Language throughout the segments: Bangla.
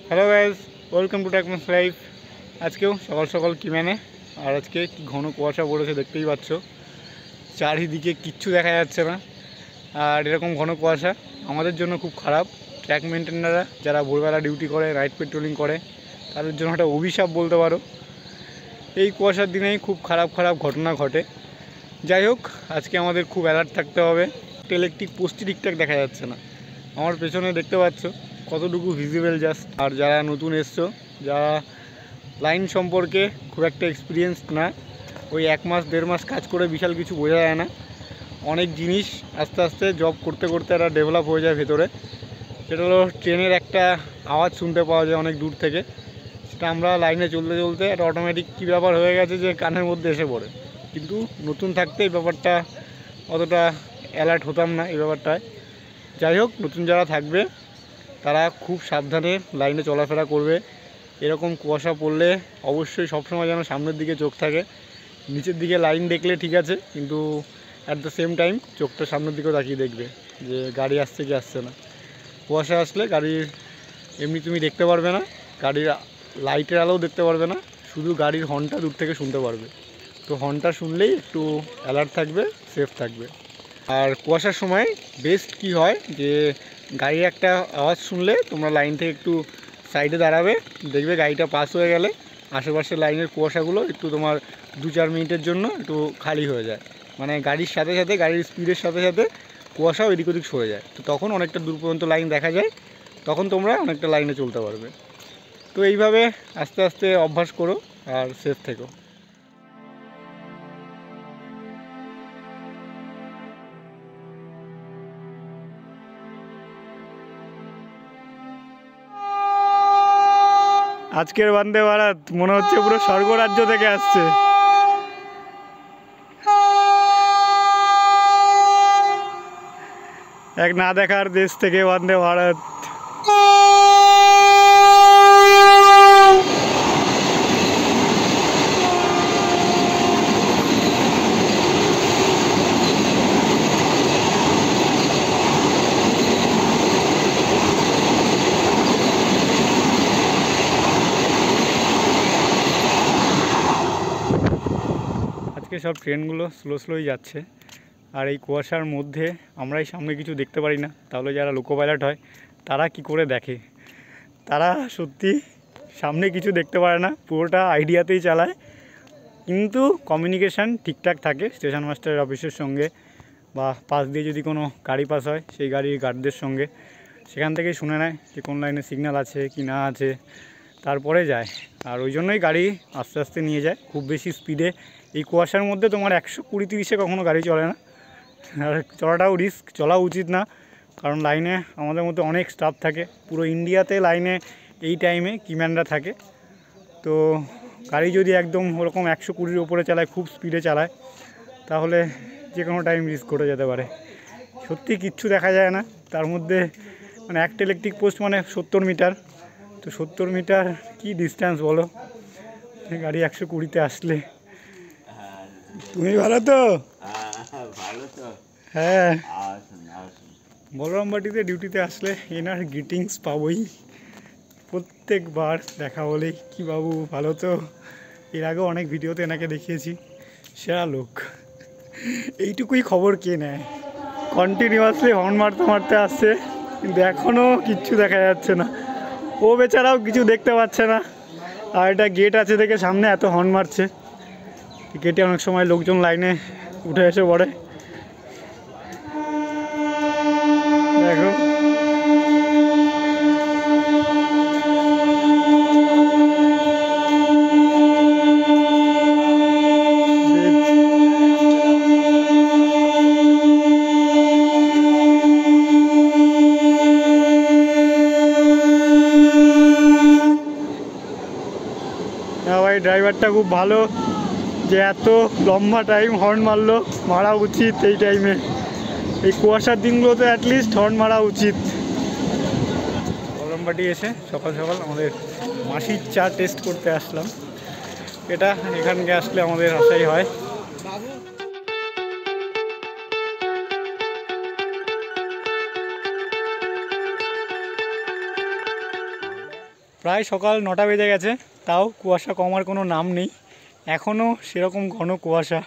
Hello guys, welcome to Techmas life. আজকেও সকাল সকাল কিমানে, আর আজকে কি ঘন কুয়াশা পড়েছে দেখতেই পাচ্ছ। চারিদিকে কিচ্ছু দেখা যাচ্ছে না, আর এরকম ঘন কুয়াশা আমাদের জন্য খুব খারাপ। ট্র্যাক মেনটেনাররা যারা ভোরবেলা ডিউটি করে, নাইট পেট্রোলিং করে, তাদের জন্য একটা অভিশাপ বলতে পারো। এই কুয়াশার দিনেই খুব খারাপ খারাপ ঘটনা ঘটে। যাই হোক, আজকে আমাদের খুব অ্যালার্ট থাকতে হবে। ইলেকট্রিক পোস্টই ঠিকঠাক দেখা যাচ্ছে না। আমার পেছনে দেখতে পাচ্ছ কতটুকু ভিজিবল জাস্ট। আর যারা নতুন এসছো, যারা লাইন সম্পর্কে খুব একটা এক্সপিরিয়েন্স না, ওই 1 মাস 1.5 মাস কাজ করে বিশাল কিছু বোঝা যায় না। অনেক জিনিস আস্তে আস্তে জব করতে করতে একটা ডেভেলপ হয়ে যায় ভেতরে। সেটা হলো ট্রেনের একটা আওয়াজ শুনতে পাওয়া যায় অনেক দূর থেকে। সেটা আমরা লাইনে চলতে চলতে একটা অটোমেটিক কী ব্যাপার হয়ে গেছে যে কানের মধ্যে এসে পড়ে। কিন্তু নতুন থাকতে এই ব্যাপারটা অতটা অ্যালার্ট হতাম না এই ব্যাপারটায়। যাই হোক, নতুন যারা থাকবে তারা খুব সাবধানে লাইনে চলাফেরা করবে। এরকম কুয়াশা পড়লে অবশ্যই সবসময় যেন সামনের দিকে চোখ থাকে। নিচের দিকে লাইন দেখলে ঠিক আছে, কিন্তু অ্যাট দ্য সেম টাইম চোখটা সামনের দিকেও তাকিয়ে দেখবে যে গাড়ি আসছে কি আসছে না। কুয়াশা আসলে গাড়ির এমনি তুমি দেখতে পারবে না, গাড়ির লাইটের আলোও দেখতে পারবে না, শুধু গাড়ির হর্নটা দূর থেকে শুনতে পারবে। তো হর্নটা শুনলেই একটু অ্যালার্ট থাকবে, সেফ থাকবে। আর কুয়াশার সময় বেস্ট কি হয় যে গাড়ির একটা আওয়াজ শুনলে তোমরা লাইন থেকে একটু সাইডে দাঁড়াবে, দেখবে গাড়িটা পাস হয়ে গেলে আশেপাশে লাইনের কুয়াশাগুলো একটু তোমার 2-4 মিনিটের জন্য একটু খালি হয়ে যায়। মানে গাড়ির সাথে সাথে, গাড়ির স্পিডের সাথে সাথে কুয়াশাও এদিক ওদিক সরে যায়। তো তখন অনেকটা দূর পর্যন্ত লাইন দেখা যায়, তখন তোমরা অনেকটা লাইনে চলতে পারবে। তো এইভাবে আস্তে আস্তে অভ্যাস করো আর সেফ থেকো। আজকের বন্দে ভারত মনে হচ্ছে পুরো স্বর্গরাজ্য থেকে আসছে। এক না দেখার দেশ থেকে বন্দে ভারত। আজকে সব ট্রেনগুলো স্লোই যাচ্ছে, আর এই কুয়াশার মধ্যে আমরাই সামনে কিছু দেখতে পারি না। তাহলে যারা লোকো পাইলট হয় তারা কি করে দেখে? তারা সত্যি সামনে কিছু দেখতে পারে না, পুরোটা আইডিয়াতেই চালায়। কিন্তু কমিউনিকেশান ঠিকঠাক থাকে স্টেশন মাস্টারের অফিসের সঙ্গে, বা পাশ দিয়ে যদি কোনো গাড়ি পাস হয় সেই গাড়ির গার্ডদের সঙ্গে, সেখান থেকেই শুনে নেয় যে কোন লাইনে সিগন্যাল আছে কি না আছে, তারপরে যায়। আর ওই জন্যই গাড়ি আস্তে আস্তে নিয়ে যায়, খুব বেশি স্পিডে। এই কুয়াশার মধ্যে তোমার 120-130-এ কখনো গাড়ি চলে না, আর চলাটাও রিস্ক, চলা উচিত না। কারণ লাইনে আমাদের মধ্যে অনেক স্টাফ থাকে, পুরো ইন্ডিয়াতে লাইনে এই টাইমে কিম্যানরা থাকে। তো গাড়ি যদি একদম ওরকম 120-এর উপরে চালায়, খুব স্পিডে চালায়, তাহলে যে কোনো টাইম রিস্ক ঘটে যেতে পারে। সত্যি কিচ্ছু দেখা যায় না তার মধ্যে। মানে একটা ইলেকট্রিক পোস্ট মানে 70 মিটার। তো 70 মিটার কি ডিস্ট্যান্স বলো, গাড়ি 120-তে আসলে। তুমি ভালো তো? হ্যাঁ, বলরামবাটিতে ডিউটিতে আসলে এনার গ্রিটিংস পাবোই প্রত্যেকবার দেখা হলেই। কি বাবু ভালো তো? এর আগেও অনেক ভিডিওতে এনাকে দেখিয়েছি, সেরা লোক। এইটুকুই খবর কে নেয়? কন্টিনিউয়াসলি হর্ন মারতে মারতে আসছে, কিন্তু এখনও কিচ্ছু দেখা যাচ্ছে না। ও বেচারাও কিছু দেখতে পাচ্ছে না। আর এটা গেট আছে দেখে সামনে এত হর্ন মারছে। গেটে অনেক সময় লোকজন লাইনে উঠে এসে পড়ে। দেখো, ভাই ড্রাইভারটা খুব ভালো যে এত লম্বা টাইম হর্ন মারলো। মারা উচিত এই টাইমে, এই কুয়াশার দিনগুলোতে অ্যাটলিস্ট হর্ন মারা উচিত। বলরামবাটি এসে সকাল সকাল আমাদের মাসির চা টেস্ট করতে আসলাম। এটা এখানকে আসলে আমাদের আশাই হয়। প্রায় সকাল 9টা বেজে গেছে, তাও কুয়াশা কমার কোনো নাম নেই, এখনও সেরকম ঘন কুয়াশা।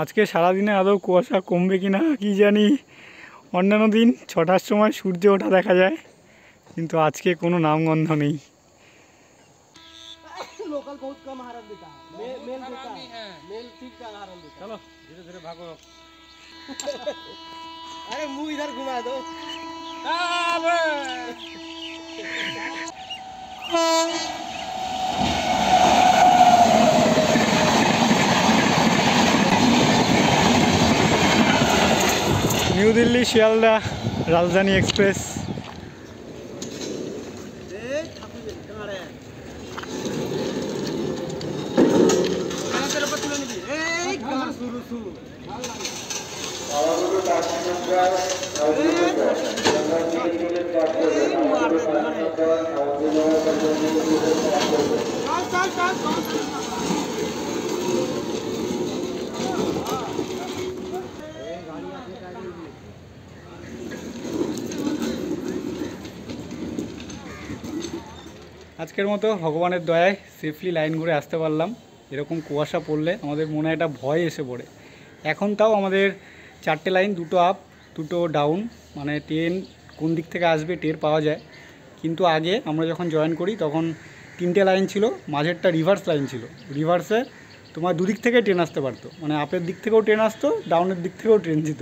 আজকে সারাদিনে আদৌ কুয়াশা কমবে কি না কী জানি। অন্যান্য দিন 6টার সময় সূর্য ওঠা দেখা যায়, কিন্তু আজকে কোনো নামগন্ধ নেই। लोकल बहुत कम आहार देता है, मेल देता है, मेल ठीक ठाक आहार देता है। चलो धीरे धीरे भागो। अरे मुंह इधर घुमा दो। নিউ দিল্লি শিয়ালদা রাজধানী এক্সপ্রেস। আজকের মতো ভগবানের দয়ায় সেফলি লাইন ঘুরে আসতে পারলাম। এরকম কুয়াশা পড়লে আমাদের মনে একটা ভয় এসে পড়ে। এখন তাও আমাদের 4টে লাইন, 2টো আপ 2টো ডাউন, মানে ট্রেন কোন দিক থেকে আসবে টের পাওয়া যায়। কিন্তু আগে আমরা যখন জয়েন করি তখন 3টে লাইন ছিল, মাঝেরটা রিভার্স লাইন ছিল। রিভার্সে তোমার দুদিক থেকে ট্রেন আসতে পারতো, মানে আপের দিক থেকেও ট্রেন আসতো, ডাউনের দিক থেকেও ট্রেন যেত।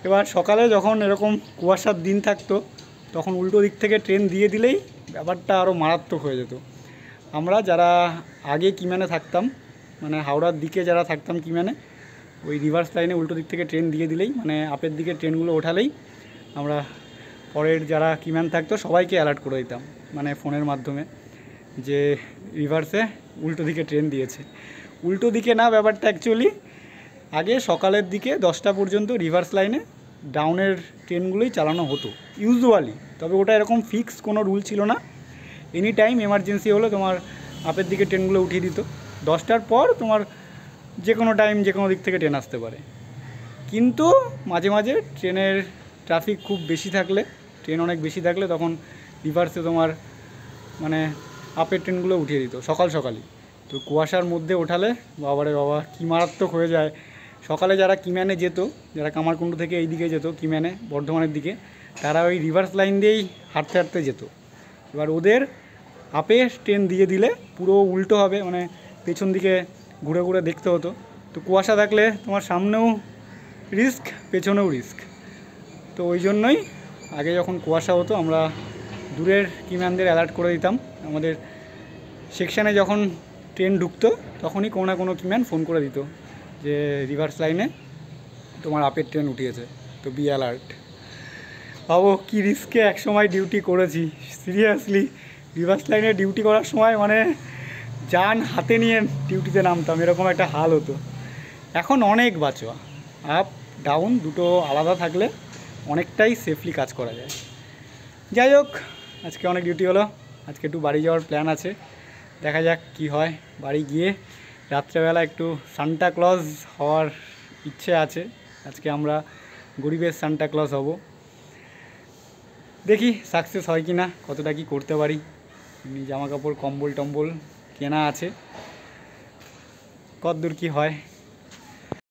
এবার সকালে যখন এরকম কুয়াশার দিন থাকতো তখন উল্টো দিক থেকে ট্রেন দিয়ে দিলেই ব্যাপারটা আরও মারাত্মক হয়ে যেত। আমরা যারা আগে কিম্যানে থাকতাম, মানে হাওড়ার দিকে যারা থাকতাম কিম্যানে, ওই রিভার্স লাইনে উল্টো দিক থেকে ট্রেন দিয়ে দিলেই, মানে আপের দিকে ট্রেনগুলো ওঠালেই আমরা পরের যারা কিম্যান থাকতো সবাইকে অ্যালার্ট করে দিতাম, মানে ফোনের মাধ্যমে, যে রিভার্সে উল্টো দিকে ট্রেন দিয়েছে। উল্টো দিকে না, ব্যাপারটা অ্যাকচুয়ালি আগে সকালের দিকে 10টা পর্যন্ত রিভার্স লাইনে ডাউনের ট্রেনগুলোই চালানো হতো ইউজুয়ালি। তবে ওটা এরকম ফিক্স কোনো রুল ছিল না, এনি টাইম এমার্জেন্সি হলে তোমার আপের দিকে ট্রেনগুলো উঠিয়ে দিত। 10টার পর তোমার যে কোনো টাইম যে কোনো দিক থেকে ট্রেন আসতে পারে। কিন্তু মাঝে মাঝে ট্রেনের ট্রাফিক খুব বেশি থাকলে, ট্রেন অনেক বেশি থাকলে তখন রিভার্সে তোমার মানে আপের ট্রেনগুলো উঠিয়ে দিত সকাল সকালই। তো কুয়াশার মধ্যে ওঠালে বাবারে বাবা কী মারাত্মক হয়ে যায়। সকালে যারা কিম্যানে যেত, যারা কামারকুণ্ডু থেকে এই দিকে যেত কিম্যানে বর্ধমানের দিকে, তারা ওই রিভার্স লাইন দিয়েই হাঁটতে হাঁটতে যেত। এবার ওদের আপে ট্রেন দিয়ে দিলে পুরো উল্টো হবে, মানে পেছন দিকে ঘুরে ঘুরে দেখতে হতো। তো কুয়াশা থাকলে তোমার সামনেও রিস্ক, পেছনেও রিস্ক। তো ওই জন্যই আগে যখন কুয়াশা হতো আমরা দূরের কিম্যানদের অ্যালার্ট করে দিতাম। আমাদের সেকশানে যখন ট্রেন ঢুকতো তখনই কোনো না কোনো কিম্যান ফোন করে দিত যে রিভার্স লাইনে তোমার আপের ট্রেন উঠিয়েছে, তো বি অ্যালার্ট। ভাবো কী রিস্কে একসময় ডিউটি করেছি, সিরিয়াসলি রিভার্স লাইনে ডিউটি করার সময় মানে যান হাতে নিয়ে ডিউটিতে নামতাম, এরকম একটা হাল হতো। এখন অনেক বাঁচোয়া, আপ ডাউন দুটো আলাদা থাকলে অনেকটাই সেফলি কাজ করা যায়। যাই হোক, আজকে অনেক ডিউটি হলো, আজকে একটু বাড়ি যাওয়ার প্ল্যান আছে, দেখা যাক কি হয়। বাড়ি গিয়ে রাত্রেবেলা একটু সান্টা ক্লজ হওয়ার ইচ্ছে আছে। আজকে আমরা গরিবের সান্টা ক্লজ হব, দেখি সাকসেস হয় কি না, কতটা কি করতে পারি। জামা কাপড় কম্বল টম্বল কেনা আছে, কতদূর কি হয়।